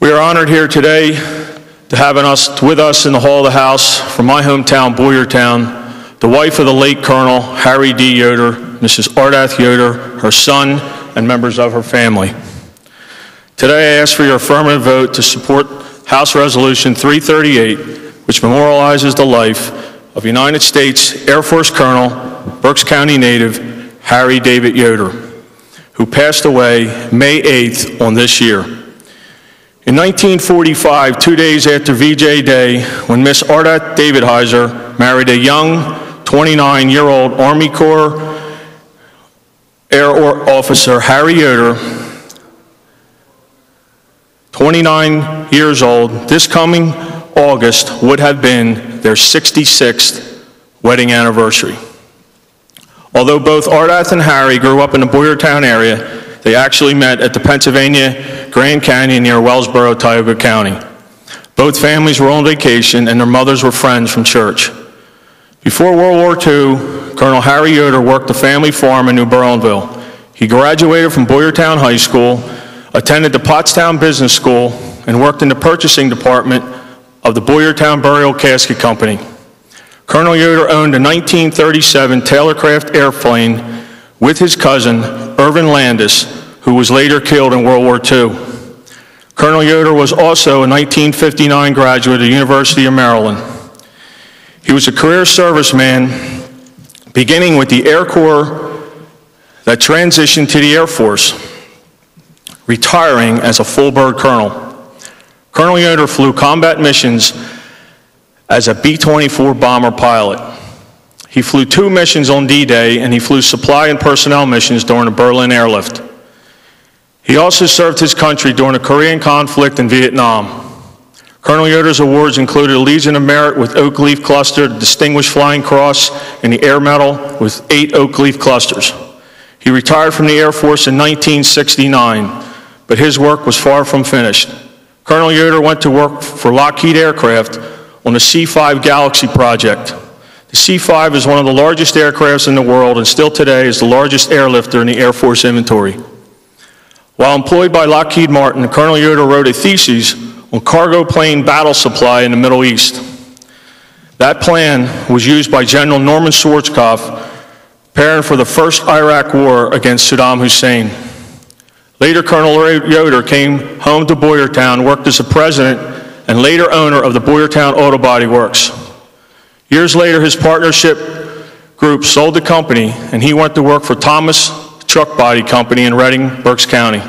We are honored here today to have with us in the hall of the House from my hometown, Boyertown, the wife of the late Colonel Harry D. Yoder, Mrs. Ardath Yoder, her son, and members of her family. Today I ask for your affirmative vote to support House Resolution 338, which memorializes the life of United States Air Force Colonel, Berks County native, Harry David Yoder, who passed away May 8th on this year. In 1945, 2 days after VJ Day, when Miss Ardath Davidheiser married a young 29-year-old Army Corps Air Officer, Harry Yoder, 29 years old, this coming August would have been their 66th wedding anniversary. Although both Ardath and Harry grew up in the Boyertown area, they actually met at the Pennsylvania Grand Canyon near Wellsboro, Tioga County. Both families were on vacation and their mothers were friends from church. Before World War II, Colonel Harry Yoder worked the family farm in New Berlinville. He graduated from Boyertown High School, attended the Pottstown Business School, and worked in the purchasing department of the Boyertown Burial Casket Company. Colonel Yoder owned a 1937 Taylorcraft airplane with his cousin, Irvin Landis, who was later killed in World War II. Colonel Yoder was also a 1959 graduate of the University of Maryland. He was a career serviceman, beginning with the Air Corps that transitioned to the Air Force, retiring as a full-bird colonel. Colonel Yoder flew combat missions as a B-24 bomber pilot. He flew 2 missions on D-Day, and he flew supply and personnel missions during the Berlin airlift. He also served his country during the Korean conflict in Vietnam. Colonel Yoder's awards included a Legion of Merit with Oak Leaf Cluster, the Distinguished Flying Cross, and the Air Medal with 8 Oak Leaf Clusters. He retired from the Air Force in 1969, but his work was far from finished. Colonel Yoder went to work for Lockheed Aircraft on the C-5 Galaxy project. The C-5 is one of the largest aircrafts in the world and still today is the largest airlifter in the Air Force inventory. While employed by Lockheed Martin, Colonel Yoder wrote a thesis on cargo plane battle supply in the Middle East. That plan was used by General Norman Schwarzkopf, preparing for the first Iraq war against Saddam Hussein. Later, Colonel Yoder came home to Boyertown, worked as a president and later owner of the Boyertown Auto Body Works. Years later, his partnership group sold the company, and he went to work for Thomas Truck Body Company in Reading, Berks County.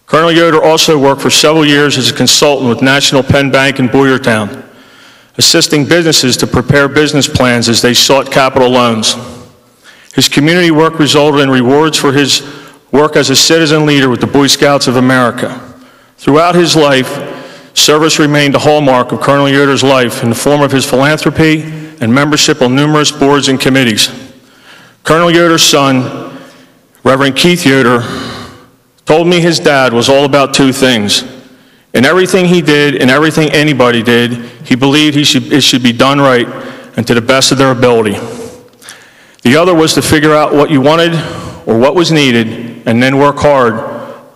Colonel Yoder also worked for several years as a consultant with National Penn Bank in Boyertown, assisting businesses to prepare business plans as they sought capital loans. His community work resulted in rewards for his work as a citizen leader with the Boy Scouts of America. Throughout his life, service remained a hallmark of Colonel Yoder's life in the form of his philanthropy and membership on numerous boards and committees. Colonel Yoder's son, Reverend Keith Yoder, told me his dad was all about 2 things. In everything he did and everything anybody did, he believed it should be done right and to the best of their ability. The other was to figure out what you wanted or what was needed and then work hard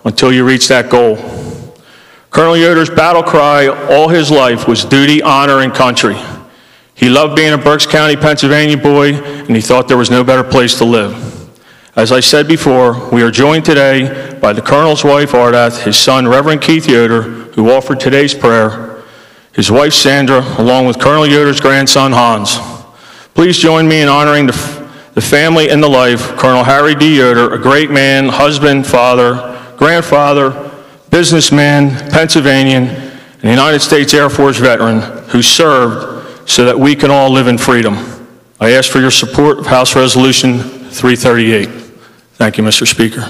until you reach that goal. Colonel Yoder's battle cry all his life was duty, honor, and country. He loved being a Berks County, Pennsylvania boy, and he thought there was no better place to live. As I said before, we are joined today by the Colonel's wife, Ardath, his son, Reverend Keith Yoder, who offered today's prayer, his wife, Sandra, along with Colonel Yoder's grandson, Hans. Please join me in honoring the family and the life of Colonel Harry D. Yoder, a great man, husband, father, grandfather, businessman, Pennsylvanian, and United States Air Force veteran who served so that we can all live in freedom. I ask for your support of House Resolution 338. Thank you, Mr. Speaker.